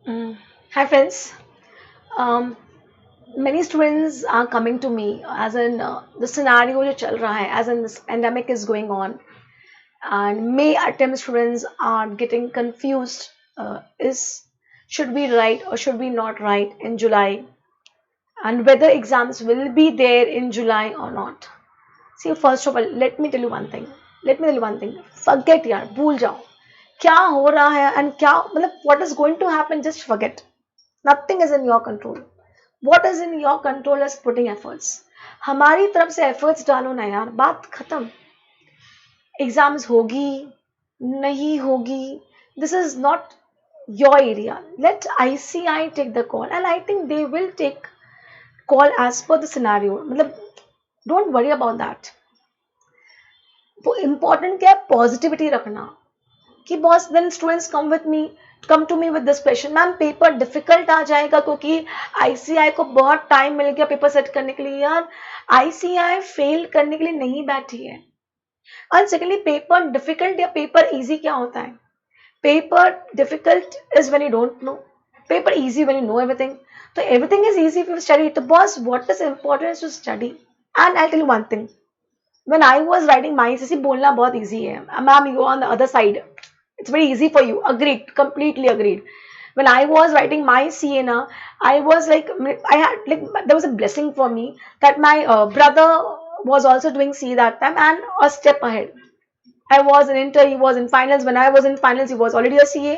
Mm. Hi friends. Um, Many students are coming to me as in the scenario जो चल रहा है, as in this pandemic is going on, and May attempt students are getting confused. Is should we write or should we not write in July, and whether exams will be there in July or not. See, first of all, let me tell you one thing. Let me tell you one thing. Forget यार, भूल जाओ क्या हो रहा है and क्या मतलब what is going to happen. Just forget. Nothing is in your control. What is in your control is putting efforts. हमारी तरफ से efforts डालो ना यार, बात खत्म. Exams होगी नहीं होगी, this is not your area. Let ICI take the call, and I think they will take call as per the scenario. मतलब don't worry about that. वो important क्या है, पॉजिटिविटी रखना कि boss then students come to me with this question, ma'am paper difficult आ जाएगा क्योंकि ICI को बहुत टाइम मिल गया पेपर सेट करने के लिए. यार आईसीआई फेल करने के लिए नहीं बैठी है. और सेकेंडली, पेपर डिफिकल्ट या पेपर इजी क्या होता है? Paper difficult is when you don't know, paper easy when you know everything. तो everything is easy if you study. तो boss what is important is to study. And I tell you one thing, when I was writing my CC, बोलना बहुत easy है. Ma'am, you on the other side. It's very easy for you. Agreed. Completely agreed. When I was writing my CA, na, I was like, I had like there was a blessing for me that my brother was also doing CA that time and a step ahead. I was in inter, he was in finals. When I was in finals, he was already a CA.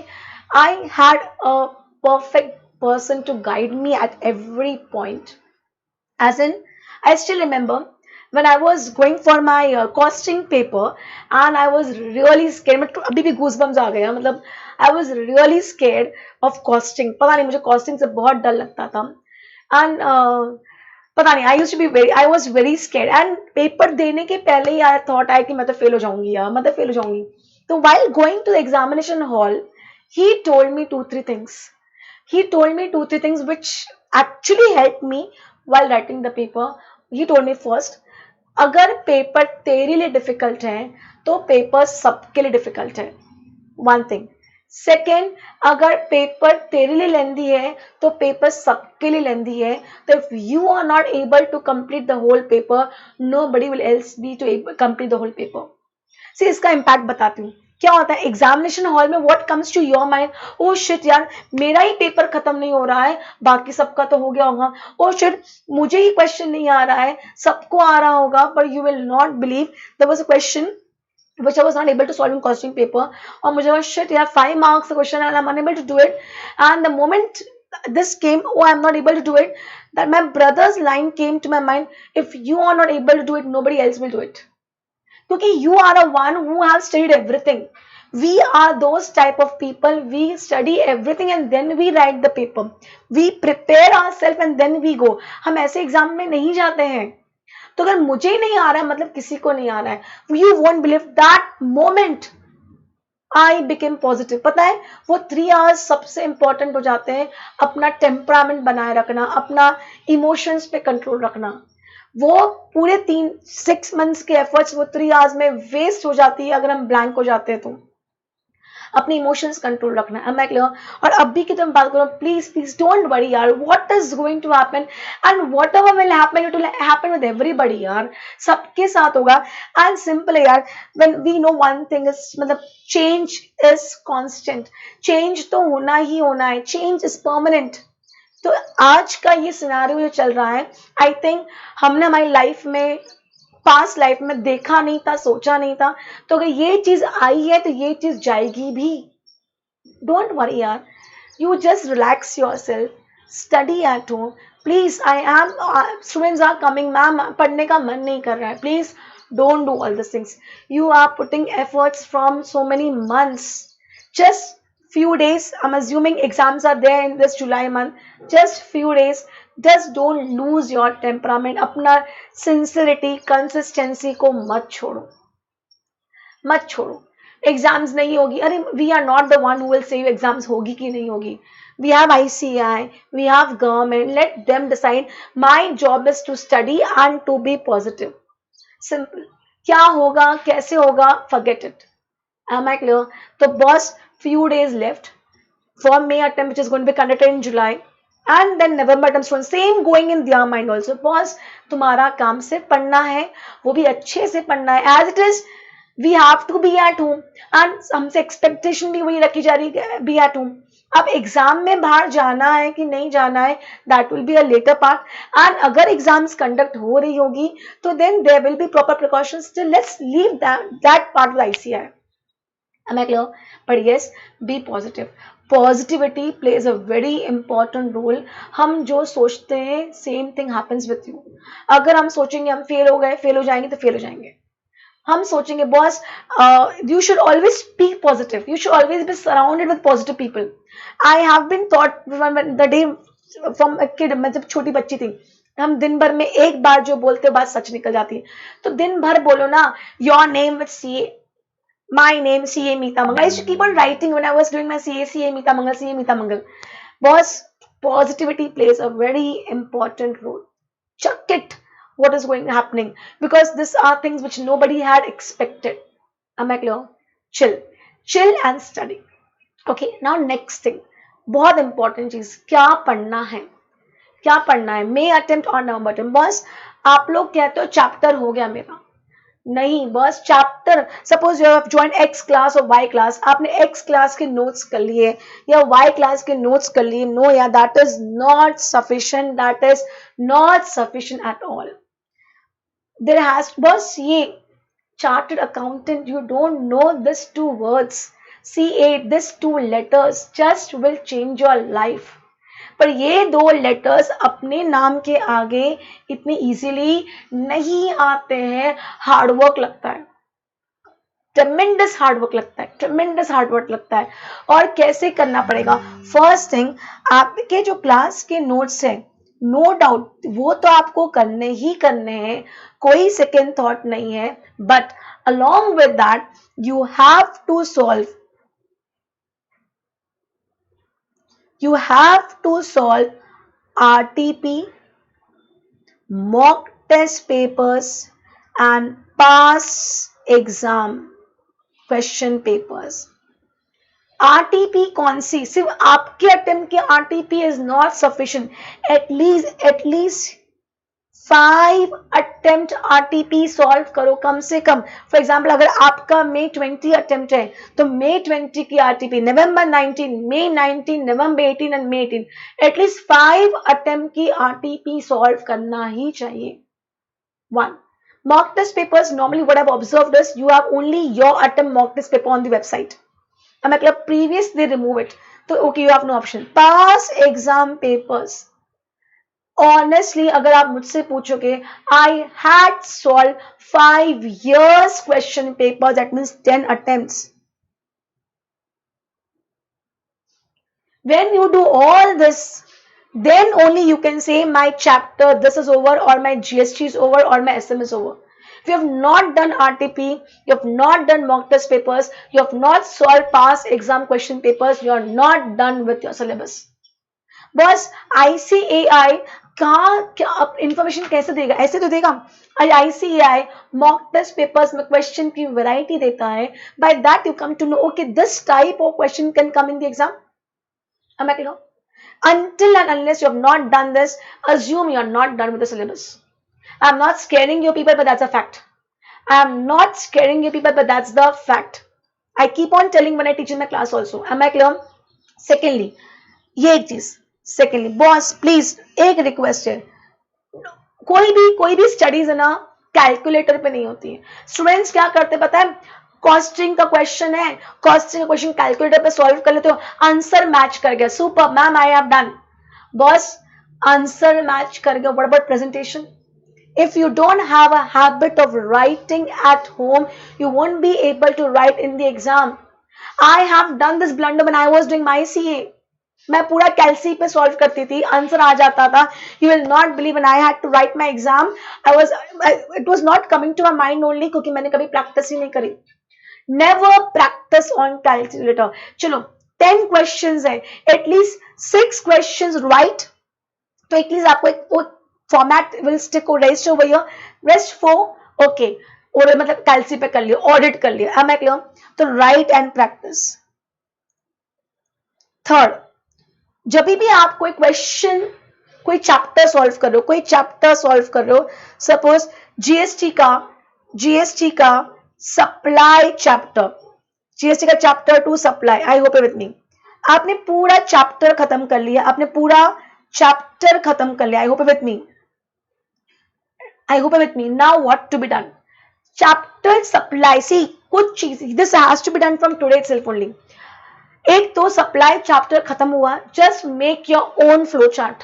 I had a perfect person to guide me at every point. As in, I still remember when I was going for my costing paper and I was really scared. मतलब अभी भी goosebumps आ गया. मतलब I was really scared of costing. पता नहीं, मुझे costing से बहुत डर लगता था. And पता नहीं, I was very scared. And paper देने के पहले ही I thought I कि मैं तो fail हो जाऊंगी यार, मैं तो fail हो जाऊंगी. तो while going to the examination hall, he told me two three things. He told me two three things which actually helped me while writing the paper. He told me first, अगर paper तेरे लिए difficult है तो paper सबके लिए difficult है. One thing. Second, अगर paper तेरे लिए लेंदी है तो पेपर सबके लिए लेंदी है. तो if you are not able to complete the whole paper, nobody will else be to complete the whole paper. See, इसका इम्पैक्ट बताती हूँ. क्या होता है एग्जामिनेशन हॉल में, what comes to your mind, oh shit यार मेरा ही paper खत्म नहीं हो रहा है, बाकी सबका तो हो गया होगा. ओ शिट, मुझे ही क्वेश्चन नहीं आ रहा है, सबको आ रहा होगा. But you will not believe, there was a question which I was not able to solve in costing paper. और मुझे was shit यार, 5 marks the question and I'm unable to do it. And the moment this came, oh I'm not able to do it, that my brother's line came to my mind, if you are not able to do it, nobody else will do it. क्योंकि you are the one who have studied everything. We are those type of people, we study everything and then we write the paper. We prepare ourselves and then we go. हम ऐसे exam में नहीं जाते हैं. तो अगर मुझे ही नहीं आ रहा है मतलब किसी को नहीं आ रहा है. You won't believe that moment I became positive. पता है वो 3 hours सबसे important हो जाते हैं. अपना टेम्परामेंट बनाए रखना, अपना इमोशंस पे कंट्रोल रखना. वो पूरे 6 months के एफर्ट्स वो 3 hours में वेस्ट हो जाती है अगर हम ब्लैंक हो जाते हैं. तो अपने इमोशंस कंट्रोल रखना है. मैं क्लियर. और अभी की तुम बात करो, प्लीज प्लीज डोंट वरी यार, what is going to happen and whatever will happen, it will happen with everybody यार, सबके साथ होगा. एंड सिंपल है यार, when we know one thing is, मतलब चेंज इज कांस्टेंट. चेंज तो होना ही होना है, चेंज इज परमानेंट. तो आज का ये सिनेरियो जो चल रहा है, आई थिंक हमने हमारी लाइफ में, पास्ट लाइफ में देखा नहीं था, सोचा नहीं था. तो अगर ये चीज आई है तो ये चीज जाएगी भी. डोंट वरी यार, you just relax yourself, study at home. Please, I am, students are coming, ma'am पढ़ने का मन नहीं कर रहा है, please don't do all these things. You are putting efforts from so many months. Just few days, I'm assuming exams are there in this July month. Just few days. Just don't lose your temperament. अपना sincerity, consistency को मत छोड़ो, मत छोड़ो. Exams नहीं होगी, अरे we are not the one who will say exams होगी कि नहीं होगी. We have ICI, we have government, let them decide. My job is to study and to be positive. Simple. क्या होगा कैसे होगा, forget it. Am I clear? तो बस few days left. for May attempt, which is going to be conducted in July, and then November attempt students, same going in their mind also. Boss, तुम्हारा काम सिर्फ पढ़ना है, वो भी अच्छे से पढ़ना है. As it is, we have to be at home, and हमसे expectation भी वही रखी जा रही है, be at home. अब एग्जाम में बाहर जाना है कि नहीं जाना है, that will be a latter part. And अगर एग्जाम्स कंडक्ट हो रही होगी तो then there will be proper precautions. Let's leave that part of ICAI. Am I clear? But yes, be positive. Positivity plays a very important role. हम जो सोचते हैं same thing happens with you. अगर हम सोचेंगे हम फेल हो गए, फेल हो जाएंगे, तो फेल हो जाएंगे. हम सोचेंगे boss, you should always speak positive, you should always be surrounded with positive people. I have been taught the day from a kid, मैं जब छोटी बच्ची थी, हम दिन भर में एक बार जो बोलते बात सच निकल जाती है. तो दिन भर बोलो ना, your name with CA, my name CA Meeta Mangal. I used to keep on writing when I was doing my CA Meeta Mangal, CA Meeta Mangal. Boss, positivity plays a very important role. Chuck it, what is going happening, because these are things which nobody had expected. Am I clear? Chill and study. Okay, now next thing, बहुत important चीज, क्या पढ़ना है, क्या पढ़ना है. मे attempt और नवंबर attempt. बस आप लोग कहते हो चैप्टर हो गया मेरा, नहीं बस chapter. Suppose you have join x class और वाई क्लास, आपने एक्स क्लास के नोट्स कर लिए या वाई क्लास के नोट्स कर लिए, नो या that is not sufficient, that is not sufficient at all. There has, बस ये chartered accountant, you don't know these two words, CA, these two letters just will change your life. पर ये दो letters अपने नाम के आगे इतने इजीली नहीं आते हैं. हार्डवर्क लगता है, ट्रेमेंडस हार्डवर्क लगता है, ट्रेमेंडस हार्डवर्क लगता है. और कैसे करना पड़ेगा? फर्स्ट थिंग, आपके जो क्लास के नोट्स हैं, नो डाउट वो तो आपको करने ही करने हैं, कोई सेकेंड थॉट नहीं है. But along with that you have to solve RTP, mock test papers and past exam question papers. RTP कौन सी? सिर्फ आपके अटेम्प्ट के RTP is not sufficient. At least 5 attempt RTP solve करो कम से कम. फॉर एग्जाम्पल, अगर आपका May 20 अटेम्प्ट है तो May 20 की RTP, November 19, May 19, November 18 and May 18, at least 5 attempt की RTP सॉल्व करना ही चाहिए. 1. Mock test papers, normally what I've observed is you have only your attempt mock test paper on the website. मतलब previous they remove it, तो okay, you have no option. Past exam papers, honestly अगर आप मुझसे पूछोगे, I had solve 5 years question paper, that means 10 attempts. When you do all this, then only you can say my chapter this is over, or my GST is over, or my SM is over. If you have not done RTP, you have not done mock test papers, you have not solved past exam question papers, you are not done with your syllabus. बस ICAI क्या information कैसे देगा? ऐसे तो देगा. ICAI mock test papers में question की variety देता है. By that you come to know, okay, this type of question can come in the exam. Am I clear? Until and unless you have not done this, assume you are not done with the syllabus. I am not scaring you people, but that's a fact. I am not scaring you people, but that's the fact. I keep on telling when I teach in my class also. Am I clear? Secondly, ये एक चीज. Secondly, boss please एक request है, कोई भी studies है ना calculator पे नहीं होती है. स्टूडेंट्स क्या करते पता है? कॉस्टिंग का क्वेश्चन है, कॉस्टिंग का क्वेश्चन कैलकुलेटर पे सॉल्व कर लेते हो, आंसर मैच कर गया, super ma'am I have done. Boss answer match कर गया, what about presentation? If you don't have a habit of writing at home, you won't be able to write in the exam. I have done this blunder when I was doing my CA. मैं पूरा कैलसी पे solve करती थी, answer आ जाता था. You will not believe, when I had to write my exam, it was not coming to my mind only, क्योंकि मैंने कभी प्रैक्टिस ही नहीं करी. Never practice on calculator. चलो 10 क्वेश्चंस है, एटलीस्ट 6 क्वेश्चंस राइट, तो एटलीस्ट आपको एक format will stick, register over here, rest 4 okay, और मतलब कैलसी पे कर लियो, ऑडिट कर लियो. Am I clear? तो राइट एंड प्रैक्टिस. थर्ड, जब भी आप कोई क्वेश्चन, कोई चैप्टर सॉल्व कर रहे हो, सपोज जीएसटी का सप्लाई चैप्टर, जीएसटी का chapter 2 supply, I hope with me, आपने पूरा चैप्टर खत्म कर लिया, I hope with me, now what to be done? Chapter supply, see कुछ चीज, this has to be done from today itself only. एक तो सप्लाई चैप्टर खत्म हुआ, just make your own flow chart,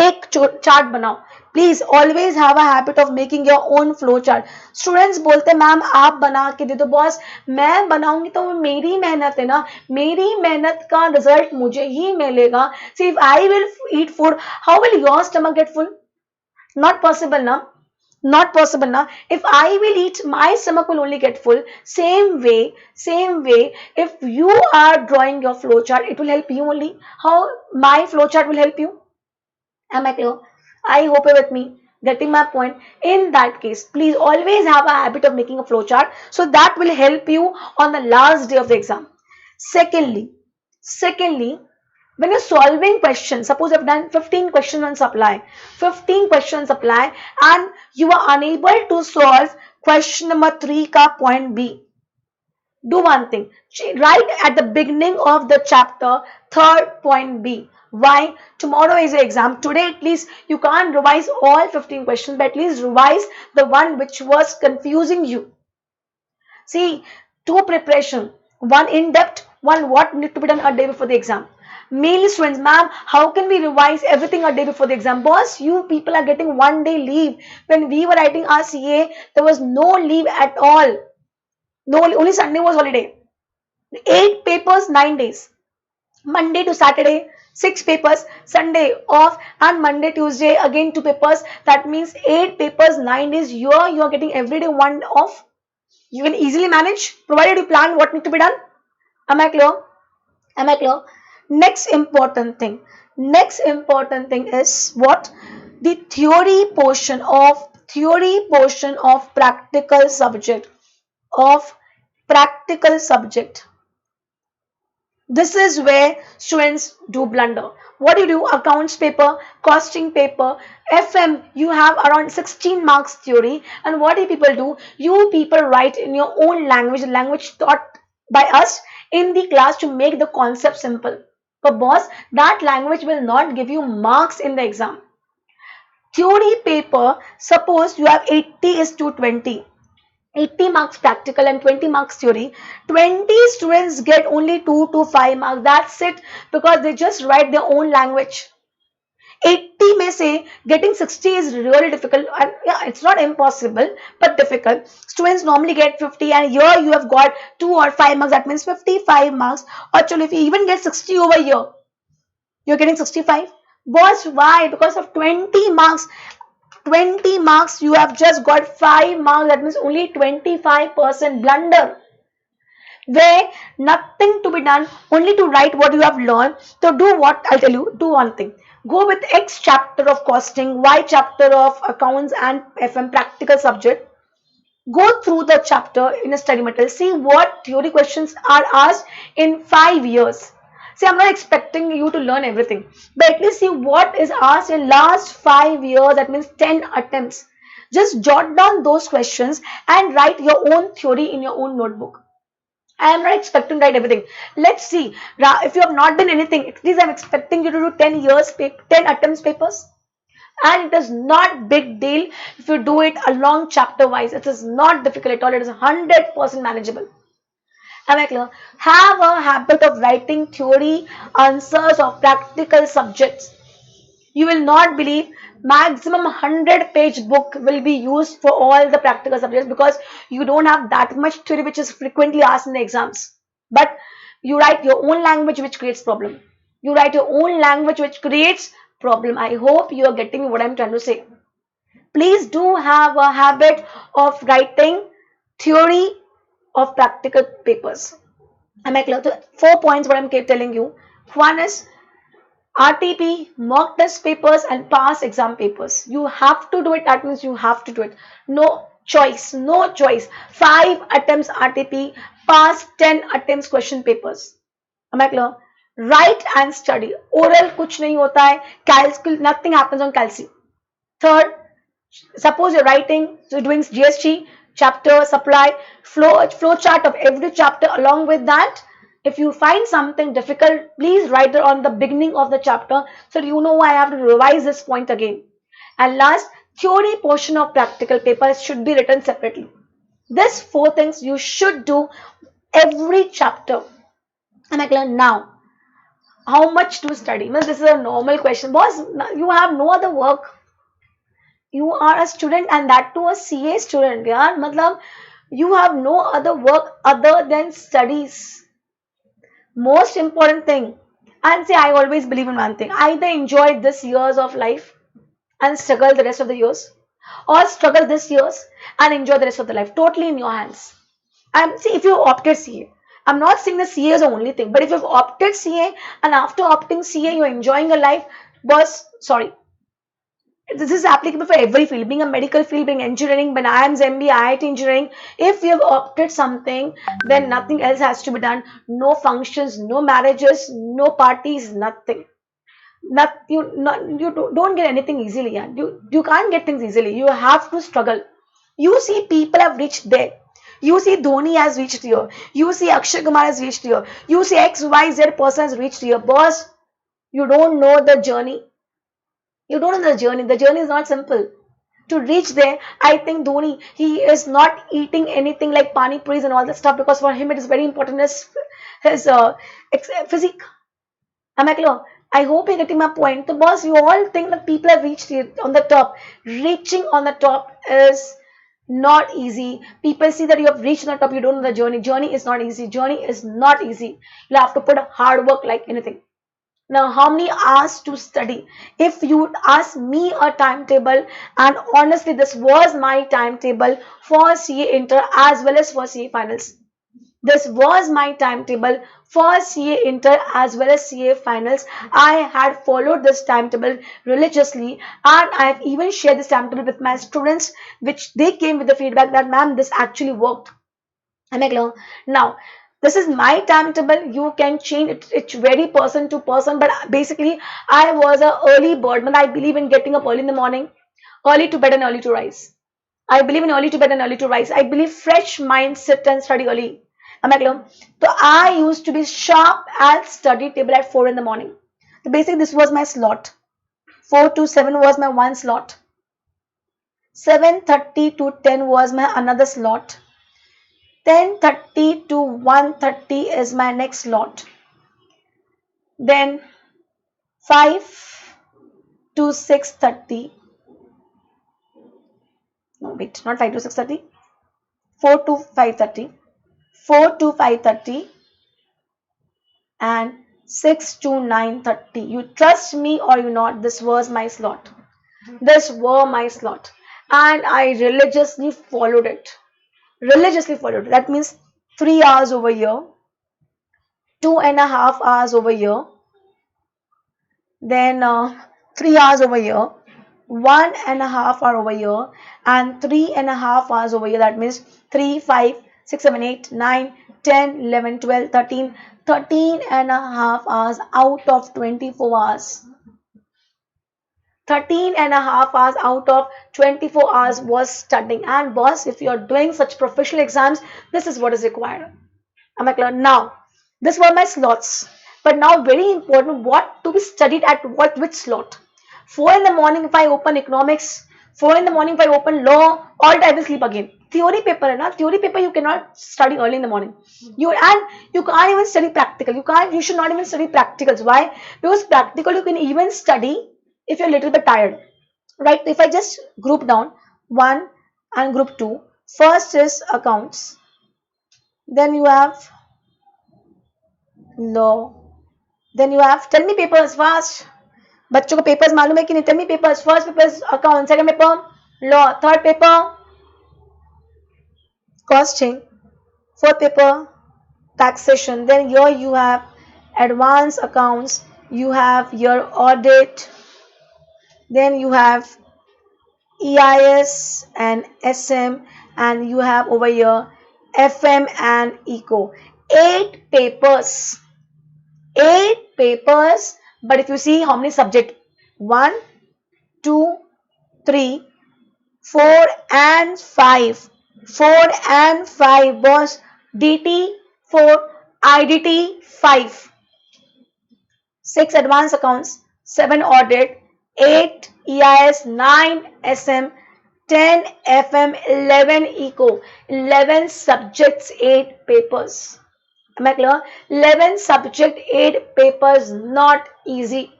एक चार्ट बनाओ, please always have a habit of making your own flow chart. Students बोलते हैं मैम आप बना के दे दो, बॉस मैं बनाऊंगी तो मेरी मेहनत है ना, मेरी मेहनत का रिजल्ट मुझे ही मिलेगा, see if I will eat food how will your stomach get full? Not possible ना, not possible now. If I will eat, my stomach will only get full. Same way, if you are drawing your flowchart, it will help you only. How my flowchart will help you? Am I clear? I hope you're with me, getting my point. In that case, please always have a habit of making a flowchart, so that will help you on the last day of the exam. Secondly, when you're solving questions, suppose you've done 15 questions on supply, and you are unable to solve question number 3 ka point B. Do one thing, write at the beginning of the chapter third point B. Why? Tomorrow is your exam. Today at least you can't revise all 15 questions, but at least revise the one which was confusing you. See, two preparation, one in depth, one what need to be done a day before the exam. Mainly students, ma'am, how can we revise everything a day before the exam? Boss, you people are getting 1 day leave. When we were writing our CA, there was no leave at all. No, only Sunday was holiday. 8 papers, 9 days. Monday to Saturday, 6 papers, Sunday off, and Monday, Tuesday, again 2 papers. That means 8 papers, 9 days. You are getting every day 1 off. You can easily manage, provided you plan what need to be done. Am I clear? Next important thing is what? The theory portion of practical subject. This is where students do blunder. What do you do? Accounts paper, costing paper, FM, you have around 16 marks theory, and what do people do? You people write in your own language taught by us in the class to make the concept simple. But boss, that language will not give you marks in the exam. Theory paper, suppose you have 80:20. 80 marks practical and 20 marks theory. 20 students get only 2 to 5 marks. That's it, because they just write their own language. 80 may say getting 60 is really difficult, and yeah, it's not impossible but difficult. Students normally get 50, and here you have got 2 or 5 marks, that means 55 marks. Actually, if you even get 60 over here, you're getting 65. Boss, why? Because of 20 marks. 20 marks, you have just got 5 marks, that means only 25% blunder. Where nothing to be done, only to write what you have learned. So do what I'll tell you, do one thing. Go with X chapter of costing, Y chapter of accounts and FM practical subject. Go through the chapter in a study material. See what theory questions are asked in 5 years. See, I'm not expecting you to learn everything, but at least see what is asked in last 5 years, that means 10 attempts. Just jot down those questions and write your own theory in your own notebook. I am not expecting to write everything. Let's see. If you have not done anything, at least I'm expecting you to do 10 attempts papers. And it is not big deal if you do it along chapter wise. It is not difficult at all. It is 100% manageable. Am I clear? Have a habit of writing theory answers of practical subjects. You will not believe, maximum 100-page book will be used for all the practical subjects, because you don't have that much theory which is frequently asked in the exams. But you write your own language which creates problem. I hope you are getting what I'm trying to say. Please do have a habit of writing theory of practical papers. Am I clear? So 4 points what I'm telling you. One is RTP, mock test papers, and past exam papers. You have to do it. That means you have to do it. No choice. 5 attempts RTP, past 10 attempts question papers. Am I clear? Write and study. Oral कुछ नहीं होता है. Calc, nothing happens on calci. Third, suppose you're writing, so doing GST, chapter, supply, flow chart of every chapter. Along with that, if you find something difficult, please write it on the beginning of the chapter, so you know I have to revise this point again. And last, theory portion of practical papers should be written separately. These four things you should do every chapter. And I learned now. How much to study? Well, this is a normal question. Boss, you have no other work. You are a student, and that too a CA student. Yeah, matlab, you have no other work other than studies. Most important thing. And say, I always believe in one thing. Either enjoy this years of life and struggle the rest of the years, or struggle this years and enjoy the rest of the life. Totally in your hands. And see, if you opted CA, I'm not saying the CA is the only thing, but if you've opted CA and after opting CA, you're enjoying your life, boss, sorry. This is applicable for every field, being a medical field, being engineering, being IIMS, MBA, IIT engineering. If you've opted something, then nothing else has to be done. No functions, no marriages, no parties, nothing. You don't get anything easily. Yeah? You can't get things easily. You have to struggle. You see people have reached there. You see Dhoni has reached here. You see Akshay Kumar has reached here. You see XYZ person has reached here. Boss, you don't know the journey. You don't know the journey. The journey is not simple. To reach there, I think Dhoni, he is not eating anything like pani puris and all that stuff, because for him it is very important his physique. Am I clear? I hope you're getting my point. The boss, you all think that people have reached it on the top. Reaching on the top is not easy. People see that you have reached on the top, you don't know the journey. Journey is not easy. Journey is not easy. You have to put hard work like anything. Now, how many hours to study? If you ask me a timetable, and honestly, this was my timetable for CA Inter as well as for CA Finals. This was my timetable for CA Inter as well as CA Finals. I had followed this timetable religiously, and I have even shared this timetable with my students, which they came with the feedback that, ma'am, this actually worked. Am I clear? Now, this is my timetable. You can change it. It's very person to person, but basically, I was a early bird. But I believe in getting up early in the morning, early to bed and early to rise. I believe in early to bed and early to rise. I believe fresh mind, sit and study early. Am I clear? So I used to be sharp at study table at 4 in the morning. So basically, this was my slot. 4 to 7 was my one slot. 7:30 to 10 was my another slot. 10:30 to 1:30 is my next slot. Then 5 to 6:30. No, wait, not 5 to 6:30. 4 to 5:30. 4 to 5:30 and 6 to 9:30. You trust me or you not, this was my slot. This were my slot. And I religiously followed it. Religiously followed it. That means 3 hours over here, 2.5 hours over here, then 3 hours over here, 1.5 hour over here, and 3.5 hours over here. That means 3, 5, 6, 7, 8, 9, 10, 11, 12, 13, 13.5 hours out of 24 hours. 13.5 hours out of 24 hours was studying. And boss, if you're doing such professional exams, this is what is required. Am I clear? Now, this were my slots. But now very important, what to be studied at which slot. 4 in the morning if I open economics, 4 in the morning if I open law, all I will sleep again. Theory paper है ना, theory paper you cannot study early in the morning. You can't even study practical. You should not even study practicals. Why? Because practical you can even study if you're a little bit tired. Right? If I just group down 1 and group 2, first is accounts. Then you have law. Then you have, tell me papers fast. बच्चों को papers मालूम है कि नहीं? Tell me papers. First paper is account, second paper law, third paper costing, fourth paper taxation. Then here you have advanced accounts, you have your audit, then you have EIS and SM, and you have over here FM and ECO. 8 papers. 8 papers, but if you see how many subject, 1, 2, 3, 4 and 5. 4 and 5 was DT 4, IDT 5. 6 advanced accounts, 7 audit, 8 EIS, 9 SM, 10 FM, 11 eco, 11 subjects, 8 papers. Am I clear? 11 subject, 8 papers, not easy.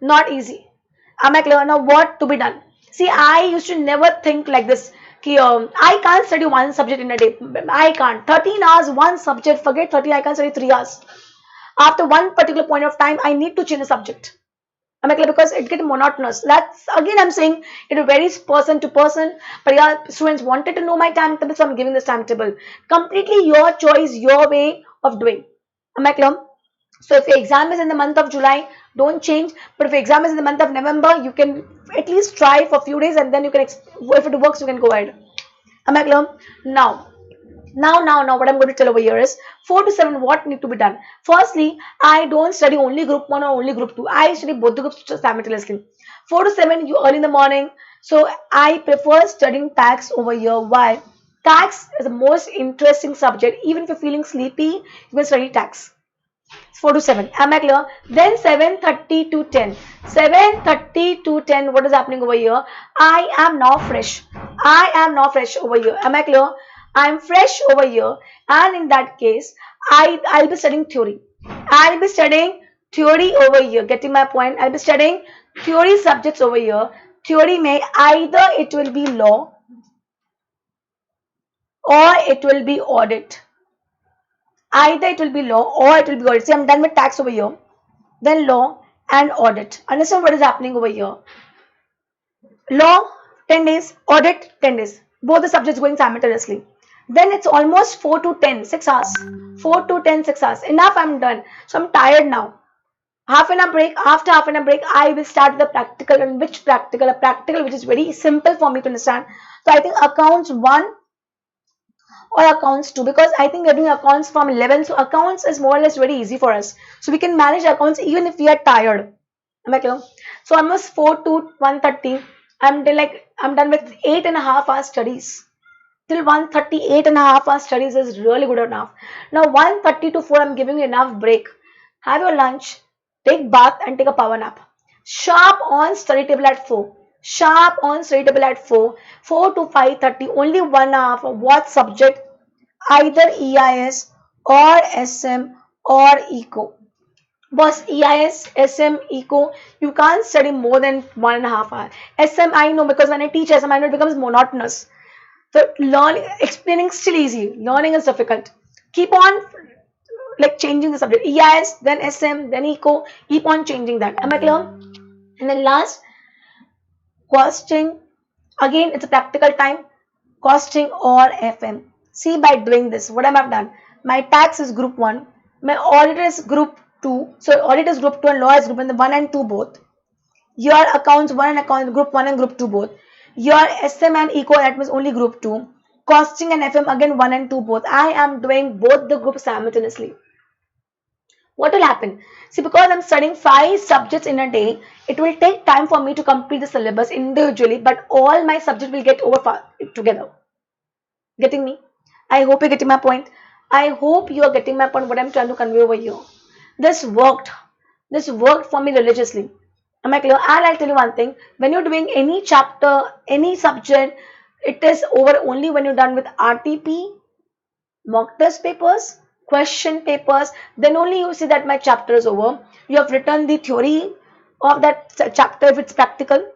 Not easy. Am I clear? Now what to be done? See, I used to never think like this. I can't study one subject in a day. I can't. 13 hours, one subject. Forget 30, I can study 3 hours. After one particular point of time, I need to change the subject. Am I clear? Because it gets monotonous. That's again, I'm saying it varies person to person. But yeah, students wanted to know my timetable, so I'm giving this timetable. Completely your choice, your way of doing. Am I clear? So if your exam is in the month of July, don't change. But if your exam is in the month of November, you can at least try for a few days and then you can, if it works, you can go ahead. Am I clear? Now, what I'm going to tell over here is 4 to 7 what need to be done. Firstly, I don't study only group 1 or only group 2. I study both the groups simultaneously. 4 to 7, you early in the morning. So I prefer studying tax over here. Why? Tax is the most interesting subject. Even if you're feeling sleepy, you can study tax. 4 to 7. Am I clear? Then 7:30 to 10. 7:30 to 10. What is happening over here? I am now fresh. I am now fresh over here. Am I clear? I am fresh over here. And in that case, I'll be studying theory. I'll be studying theory over here. Getting my point? I'll be studying theory subjects over here. Theory may either it will be law or it will be audit. Either it will be law or it will be audit. See, I'm done with tax over here. Then law and audit. Understand what is happening over here? Law, 10 days. Audit, 10 days. Both the subjects going simultaneously. Then it's almost 4 to 10, 6 hours. 4 to 10, 6 hours. Enough, I'm done. So I'm tired now. Half an hour break. After half an hour break, I will start the practical. And which practical? A practical which is very simple for me to understand. So I think accounts 1 or accounts 2, because I think we're doing accounts from 11. So accounts is more or less very easy for us. So we can manage accounts even if we are tired. Am I clear? So almost 4 to 1:30. I'm done with 8.5 hours studies. Till 1:30, 8.5 hours studies is really good enough. Now 1:30 to 4, I'm giving you enough break. Have your lunch, take bath and take a power nap. Sharp on study table at 4. Sharp on study table at 4. 4 to 5:30, only 1 hour for what subject? Either EIS or SM or ECO. Boss, EIS, SM, ECO, you can't study more than 1.5 hours. SM, I know, because when I teach SM, I know it becomes monotonous. So explaining still easy. Learning is difficult. Keep on changing the subject. EIS, then SM, then ECO. Keep on changing that. Am I clear? And then last, costing. Again, it's a practical time. Costing or FM. See, by doing this, what I have done? My tax is group 1. My audit is group 2. So audit is group 2 and law is group 1 and 2 both. Your accounts 1 and account group 1 and group 2 both. Your SM and ECO, that means only group 2. Costing and FM again 1 and 2 both. I am doing both the groups simultaneously. What will happen? See, because I'm studying 5 subjects in a day, it will take time for me to complete the syllabus individually, but all my subjects will get over together. Getting me? I hope you're getting my point. I hope you are getting my point, what I'm trying to convey over here. This worked. This worked for me religiously. Am I clear? And I'll tell you one thing. When you're doing any chapter, any subject, it is over only when you're done with RTP, mock test papers, question papers. Then only you see that my chapter is over. You have written the theory of that chapter if it's practical.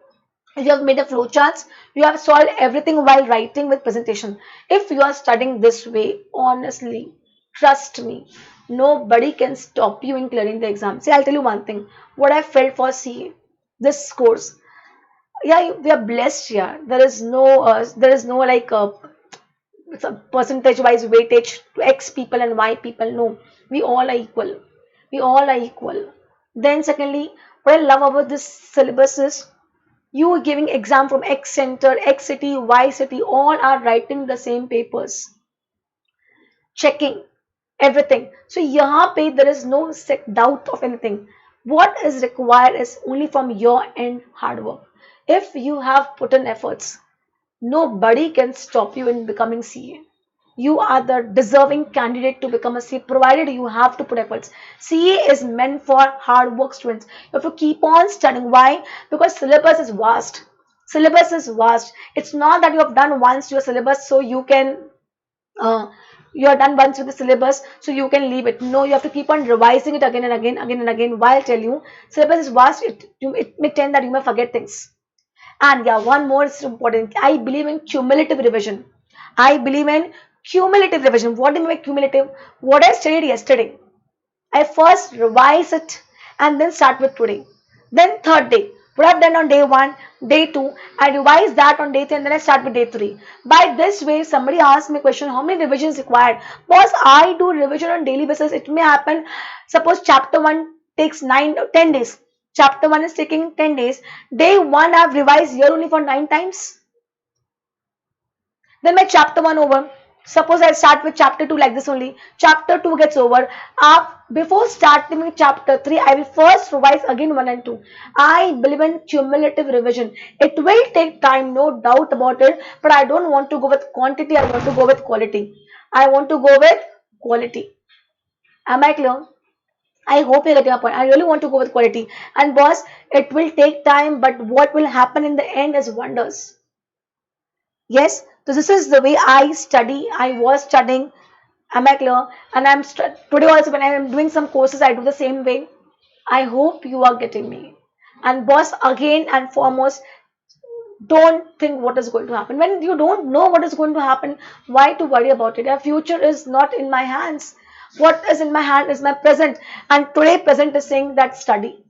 You have made a flowcharts. You have solved everything while writing with presentation. If you are studying this way, honestly, trust me, nobody can stop you in clearing the exam. See, I'll tell you one thing. What I felt for CA, this course, yeah, we are blessed. Yeah, there is no percentage wise weightage to X people and Y people. No, we all are equal. We all are equal. Then secondly, what I love about this syllabus is you are giving exam from X center, X city, Y city, all are writing the same papers. Checking. everything. So यहाँ पे there is no doubt of anything. What is required is only from your end hard work. If you have put in efforts, nobody can stop you in becoming CA. You are the deserving candidate to become a CA, provided you have to put efforts. CA is meant for hard work students. You have to keep on studying. Why? Because syllabus is vast. Syllabus is vast. It's not that you have done once your syllabus so you can uh, you are done once with the syllabus so you can leave it. No, you have to keep on revising it again and again, again and again. Why? I'll tell you, syllabus is vast. It may tend that you may forget things. And yeah, one more is important. I believe in cumulative revision. I believe in cumulative revision. What do you mean by cumulative? What I studied yesterday, I first revise it and then start with today. Then third day, what I've done on day one, day two, I revise that on day three and then I start with day three. By this way, somebody asked me a question, how many revisions required? Because I do revision on daily basis. It may happen, suppose chapter one takes 10 days. Chapter one is taking 10 days. Day one I've revised here only for 9 times. Then my chapter 1 over. Suppose I start with chapter 2 like this only. Chapter 2 gets over. Before starting with chapter 3, I will first revise again 1 and 2. I believe in cumulative revision. It will take time, no doubt about it. But I don't want to go with quantity. I want to go with quality. I want to go with quality. Am I clear? I hope you get your point. I really want to go with quality. And boss, it will take time, but what will happen in the end is wonders. Yes, so this is the way I study. I was studying. Am I clear? And today also when I am doing some courses, I do the same way. I hope you are getting me. And boss, again and foremost, don't think what is going to happen. When you don't know what is going to happen, why to worry about it? Your future is not in my hands. What is in my hand is my present. And today present is saying that study.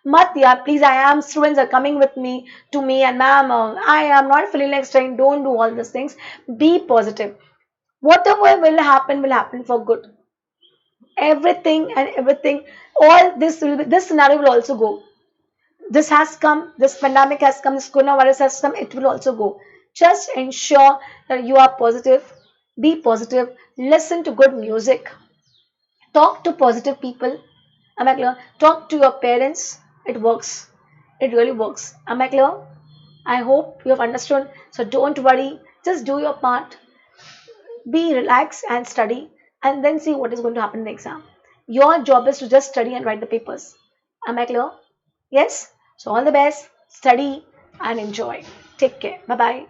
Mat, yeah, please, I am, students are coming with me to me and ma'am, I am not feeling like studying. Don't do all these things. Be positive. Whatever will happen for good. Everything and everything, all this will be, this scenario will also go. This has come, this pandemic has come, this coronavirus has come, it will also go. Just ensure that you are positive, be positive, listen to good music, talk to positive people. Am I clear? Talk to your parents. It works. It really works. Am I clear? I hope you have understood. So don't worry. Just do your part. Be relaxed and study and then see what is going to happen in the exam. Your job is to just study and write the papers. Am I clear? Yes? So all the best. Study and enjoy. Take care. Bye bye.